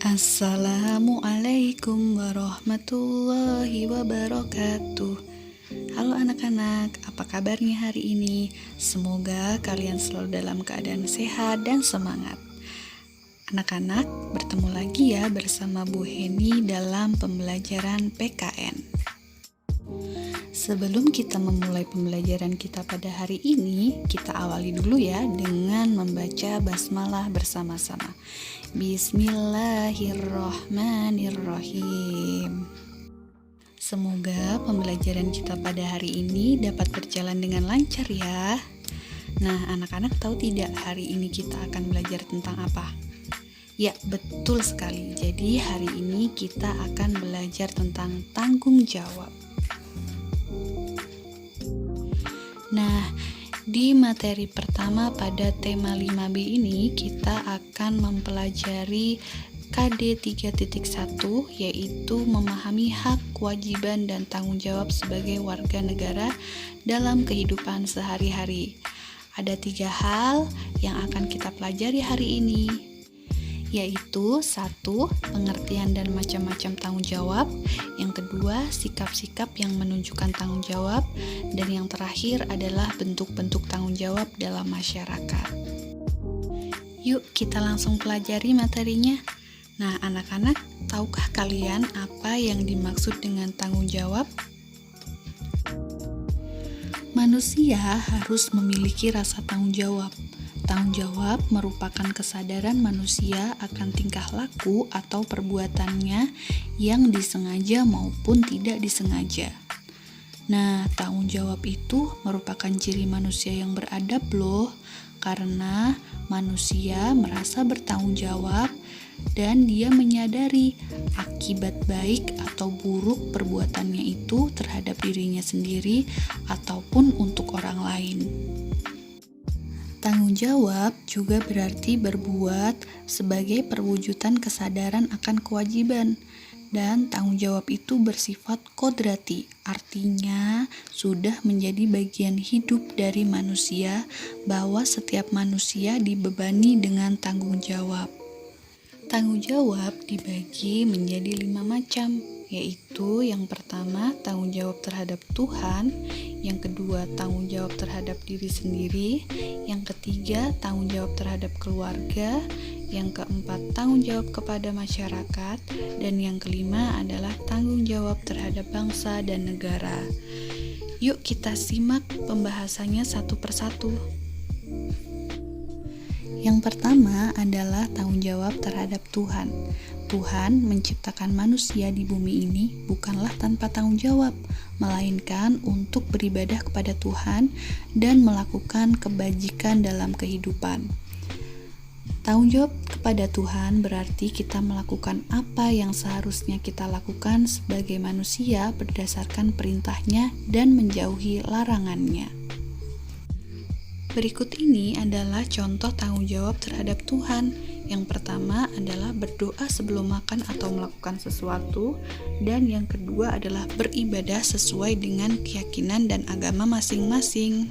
Assalamualaikum warahmatullahi wabarakatuh. Halo anak-anak, apa kabarnya hari ini? Semoga kalian selalu dalam keadaan sehat dan semangat. Anak-anak, bertemu lagi ya bersama Bu Heni dalam pembelajaran PKN. Sebelum kita memulai pembelajaran kita pada hari ini, kita awali dulu ya dengan membaca basmalah bersama-sama. Bismillahirrahmanirrahim. Semoga pembelajaran kita pada hari ini dapat berjalan dengan lancar ya. Nah, anak-anak tahu tidak hari ini kita akan belajar tentang apa? Ya, betul sekali. Jadi hari ini kita akan belajar tentang tanggung jawab. Nah, di materi pertama pada tema 5B ini kita akan mempelajari KD 3.1 yaitu memahami hak, kewajiban, dan tanggung jawab sebagai warga negara dalam kehidupan sehari-hari. Ada 3 hal yang akan kita pelajari hari ini, yaitu 1. Pengertian dan macam-macam tanggung jawab. Yang kedua, sikap-sikap yang menunjukkan tanggung jawab. Dan yang terakhir adalah bentuk-bentuk tanggung jawab dalam masyarakat. Yuk kita langsung pelajari materinya. Nah anak-anak, tahukah kalian apa yang dimaksud dengan tanggung jawab? Manusia harus memiliki rasa tanggung jawab. Tanggung jawab merupakan kesadaran manusia akan tingkah laku atau perbuatannya yang disengaja maupun tidak disengaja. Nah, tanggung jawab itu merupakan ciri manusia yang beradab loh, karena manusia merasa bertanggung jawab dan dia menyadari akibat baik atau buruk perbuatannya itu terhadap dirinya sendiri ataupun untuk orang lain. Tanggung jawab juga berarti berbuat sebagai perwujudan kesadaran akan kewajiban, dan tanggung jawab itu bersifat kodrati, artinya sudah menjadi bagian hidup dari manusia bahwa setiap manusia dibebani dengan tanggung jawab. Tanggung jawab dibagi menjadi 5 macam, yaitu yang pertama tanggung jawab terhadap Tuhan, yang kedua tanggung jawab terhadap diri sendiri, yang ketiga tanggung jawab terhadap keluarga, yang keempat tanggung jawab kepada masyarakat, dan yang kelima adalah tanggung jawab terhadap bangsa dan negara. Yuk kita simak pembahasannya satu persatu. Yang pertama adalah tanggung jawab terhadap Tuhan. Tuhan menciptakan manusia di bumi ini bukanlah tanpa tanggung jawab, melainkan untuk beribadah kepada Tuhan dan melakukan kebajikan dalam kehidupan. Tanggung jawab kepada Tuhan berarti kita melakukan apa yang seharusnya kita lakukan sebagai manusia berdasarkan perintahnya dan menjauhi larangannya. Berikut ini adalah contoh tanggung jawab terhadap Tuhan. Yang pertama adalah berdoa sebelum makan atau melakukan sesuatu, dan yang kedua adalah beribadah sesuai dengan keyakinan dan agama masing-masing.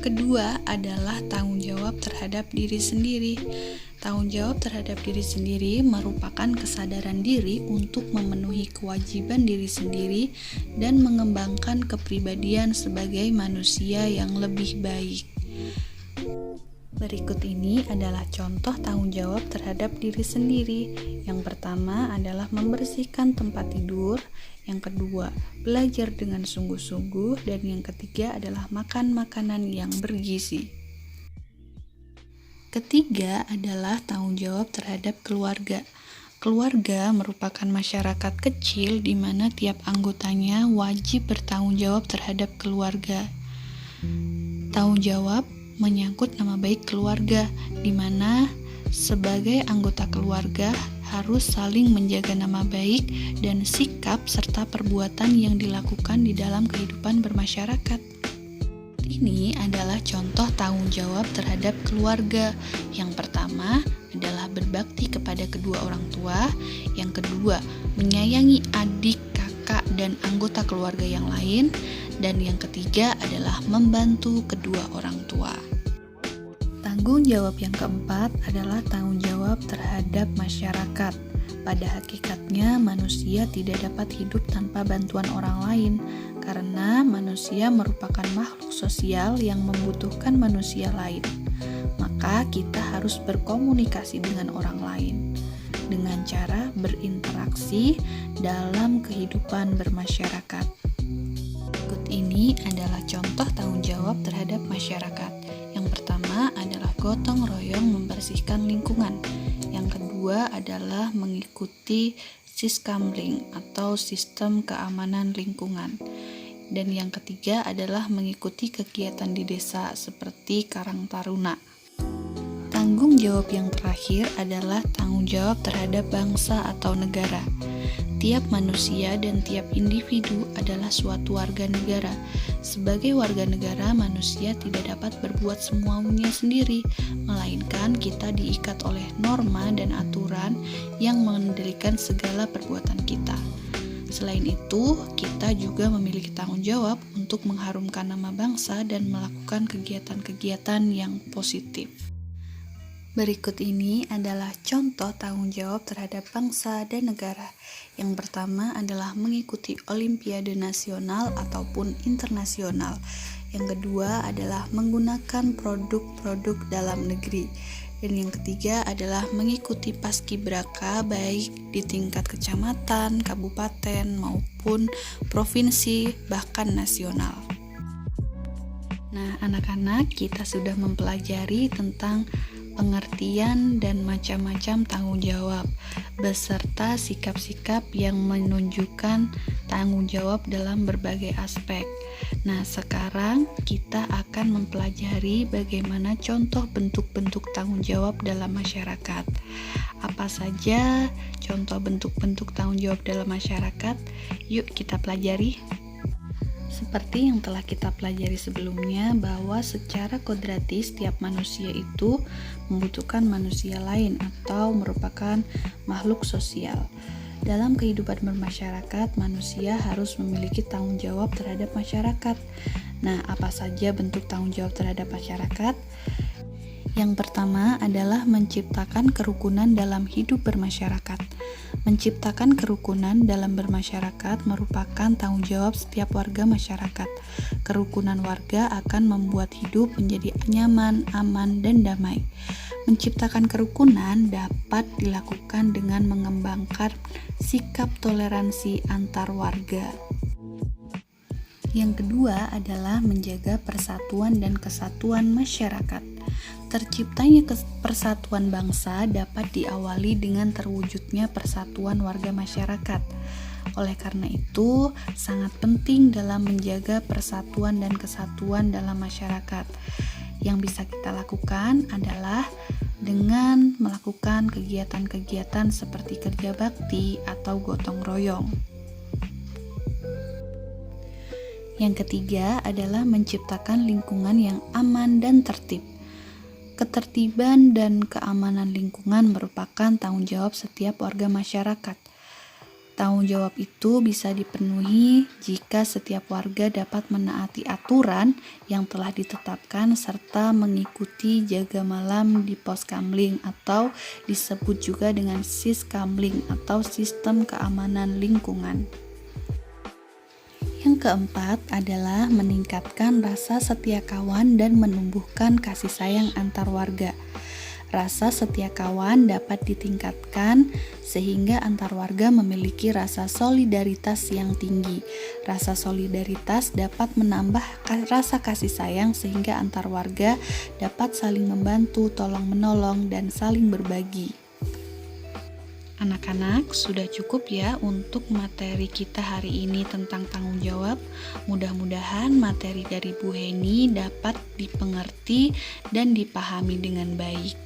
Kedua adalah tanggung jawab terhadap diri sendiri. Tanggung jawab terhadap diri sendiri merupakan kesadaran diri untuk memenuhi kewajiban diri sendiri dan mengembangkan kepribadian sebagai manusia yang lebih baik. Berikut ini adalah contoh tanggung jawab terhadap diri sendiri. Yang pertama adalah membersihkan tempat tidur, yang kedua belajar dengan sungguh-sungguh, dan yang ketiga adalah makan makanan yang bergizi. Ketiga adalah tanggung jawab terhadap keluarga. Keluarga merupakan masyarakat kecil di mana tiap anggotanya wajib bertanggung jawab terhadap keluarga. Tanggung jawab menyangkut nama baik keluarga, di mana sebagai anggota keluarga harus saling menjaga nama baik dan sikap serta perbuatan yang dilakukan di dalam kehidupan bermasyarakat. Ini adalah contoh tanggung jawab terhadap keluarga. Yang pertama adalah berbakti kepada kedua orang tua, yang kedua menyayangi adik, kakak, dan anggota keluarga yang lain, dan yang ketiga adalah membantu kedua orang tua. Tanggung jawab yang keempat adalah tanggung jawab terhadap masyarakat. Pada hakikatnya, manusia tidak dapat hidup tanpa bantuan orang lain, karena manusia merupakan makhluk sosial yang membutuhkan manusia lain. Maka kita harus berkomunikasi dengan orang lain dengan cara berinteraksi dalam kehidupan bermasyarakat. Berikut ini adalah contoh tanggung jawab terhadap masyarakat. Yang pertama adalah gotong royong membersihkan lingkungan. Yang kedua adalah mengikuti Siskamling atau sistem keamanan lingkungan. Dan yang ketiga adalah mengikuti kegiatan di desa seperti Karang Taruna. Tanggung jawab yang terakhir adalah tanggung jawab terhadap bangsa atau negara. Tiap manusia dan tiap individu adalah suatu warga negara. Sebagai warga negara, manusia tidak dapat berbuat semaunya sendiri, melainkan kita diikat oleh norma dan aturan yang mengendalikan segala perbuatan kita. Selain itu, kita juga memiliki tanggung jawab untuk mengharumkan nama bangsa dan melakukan kegiatan-kegiatan yang positif. Berikut ini adalah contoh tanggung jawab terhadap bangsa dan negara. Yang pertama adalah mengikuti Olimpiade nasional ataupun internasional. Yang kedua adalah menggunakan produk-produk dalam negeri. Dan yang ketiga adalah mengikuti paskibraka baik di tingkat kecamatan, kabupaten, maupun provinsi, bahkan nasional. Nah, anak-anak, kita sudah mempelajari tentang pengertian dan macam-macam tanggung jawab beserta sikap-sikap yang menunjukkan tanggung jawab dalam berbagai aspek. Nah, sekarang kita akan mempelajari bagaimana contoh bentuk-bentuk tanggung jawab dalam masyarakat. Apa saja contoh bentuk-bentuk tanggung jawab dalam masyarakat? Yuk kita pelajari. Seperti yang telah kita pelajari sebelumnya, bahwa secara kodrati setiap manusia itu membutuhkan manusia lain atau merupakan makhluk sosial. Dalam kehidupan bermasyarakat, manusia harus memiliki tanggung jawab terhadap masyarakat. Nah, apa saja bentuk tanggung jawab terhadap masyarakat? Yang pertama adalah menciptakan kerukunan dalam hidup bermasyarakat. Menciptakan kerukunan dalam bermasyarakat merupakan tanggung jawab setiap warga masyarakat. Kerukunan warga akan membuat hidup menjadi nyaman, aman, dan damai. Menciptakan kerukunan dapat dilakukan dengan mengembangkan sikap toleransi antar warga. Yang kedua adalah menjaga persatuan dan kesatuan masyarakat. Terciptanya persatuan bangsa dapat diawali dengan terwujudnya persatuan warga masyarakat. Oleh karena itu, sangat penting dalam menjaga persatuan dan kesatuan dalam masyarakat. Yang bisa kita lakukan adalah dengan melakukan kegiatan-kegiatan seperti kerja bakti atau gotong royong. Yang ketiga adalah menciptakan lingkungan yang aman dan tertib. Ketertiban dan keamanan lingkungan merupakan tanggung jawab setiap warga masyarakat. Tanggung jawab itu bisa dipenuhi jika setiap warga dapat menaati aturan yang telah ditetapkan serta mengikuti jaga malam di pos kamling atau disebut juga dengan Siskamling atau sistem keamanan lingkungan. Yang keempat adalah meningkatkan rasa setia kawan dan menumbuhkan kasih sayang antar warga. Rasa setia kawan dapat ditingkatkan sehingga antar warga memiliki rasa solidaritas yang tinggi. Rasa solidaritas dapat menambah rasa kasih sayang sehingga antar warga dapat saling membantu, tolong-menolong, dan saling berbagi. Anak-anak, sudah cukup ya untuk materi kita hari ini tentang tanggung jawab. Mudah-mudahan materi dari Bu Heni dapat dipengerti dan dipahami dengan baik.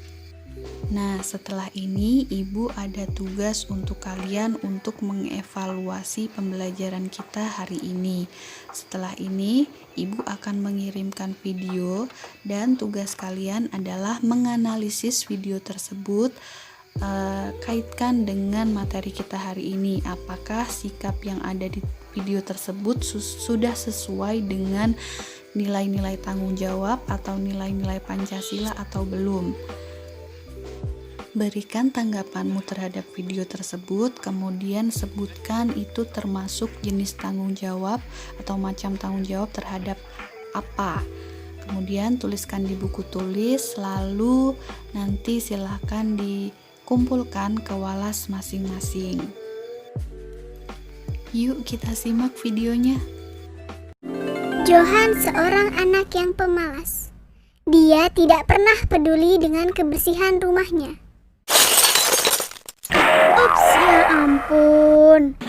Nah, setelah ini Ibu ada tugas untuk kalian untuk mengevaluasi pembelajaran kita hari ini. Setelah ini, Ibu akan mengirimkan video dan tugas kalian adalah menganalisis video tersebut. Kaitkan dengan materi kita hari ini, apakah sikap yang ada di video tersebut sudah sesuai dengan nilai-nilai tanggung jawab atau nilai-nilai Pancasila atau belum. Berikan tanggapanmu terhadap video tersebut, kemudian sebutkan itu termasuk jenis tanggung jawab atau macam tanggung jawab terhadap apa. Kemudian tuliskan di buku tulis, lalu nanti silakan dikumpulkan ke walas masing-masing. Yuk kita simak videonya. Johan seorang anak yang pemalas. Dia tidak pernah peduli dengan kebersihan rumahnya. Ups, ya ampun.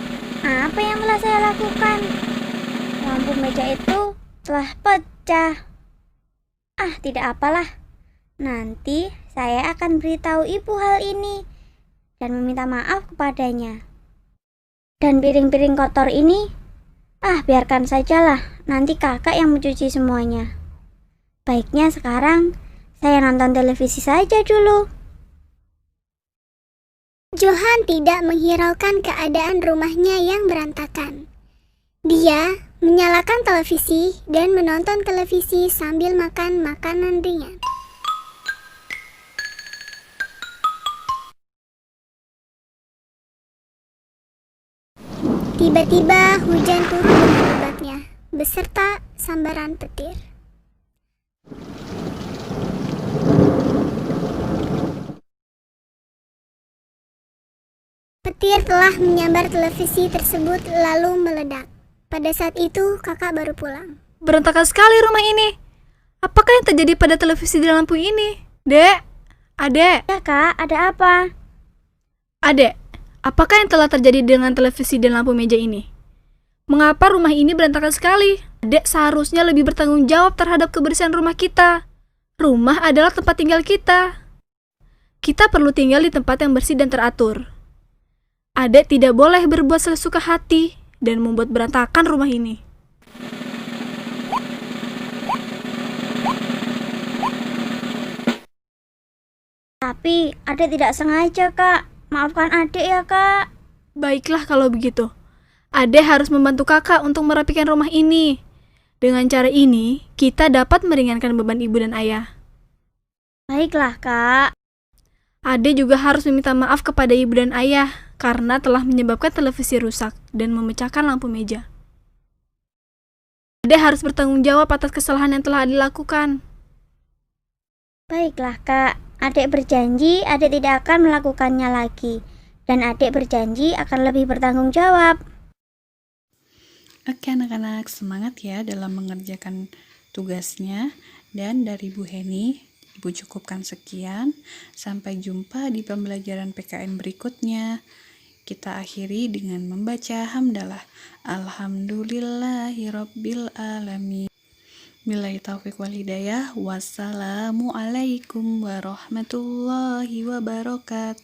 Apa yang telah saya lakukan? Lampu meja itu telah pecah. Tidak apalah. Nanti saya akan beritahu ibu hal ini dan meminta maaf kepadanya. Dan piring-piring kotor ini, biarkan sajalah. Nanti kakak yang mencuci semuanya. Baiknya sekarang saya nonton televisi saja dulu. Johan tidak menghiraukan keadaan rumahnya yang berantakan. Dia menyalakan televisi dan menonton televisi sambil makan makanan ringan. Tiba-tiba hujan turun dengan lebatnya, beserta sambaran petir. Petir telah menyambar televisi tersebut lalu meledak. Pada saat itu kakak baru pulang. Berantakan sekali rumah ini. Apakah yang terjadi pada televisi dan lampu ini? Dek, adek. Ya kak, ada apa? Adek, apakah yang telah terjadi dengan televisi dan lampu meja ini? Mengapa rumah ini berantakan sekali? Adek seharusnya lebih bertanggung jawab terhadap kebersihan rumah kita. Rumah adalah tempat tinggal kita. Kita perlu tinggal di tempat yang bersih dan teratur. Adek tidak boleh berbuat sesuka hati dan membuat berantakan rumah ini. Tapi adek tidak sengaja kak. Maafkan adek ya kak. Baiklah kalau begitu. Adek harus membantu kakak untuk merapikan rumah ini. Dengan cara ini, kita dapat meringankan beban ibu dan ayah. Baiklah kak. Adek juga harus meminta maaf kepada ibu dan ayah karena telah menyebabkan televisi rusak dan memecahkan lampu meja. Adek harus bertanggung jawab atas kesalahan yang telah dilakukan. Baiklah kak. Adek berjanji adek tidak akan melakukannya lagi. Dan adek berjanji akan lebih bertanggung jawab. Oke anak-anak, semangat ya dalam mengerjakan tugasnya. Dan dari Bu Heni, Ibu cukupkan sekian. Sampai jumpa di pembelajaran PKN berikutnya. Kita akhiri dengan membaca hamdalah. Alhamdulillahirabbil alamin. Billahi taufiq wal hidayah. Wassalamualaikum warahmatullahi wabarakatuh.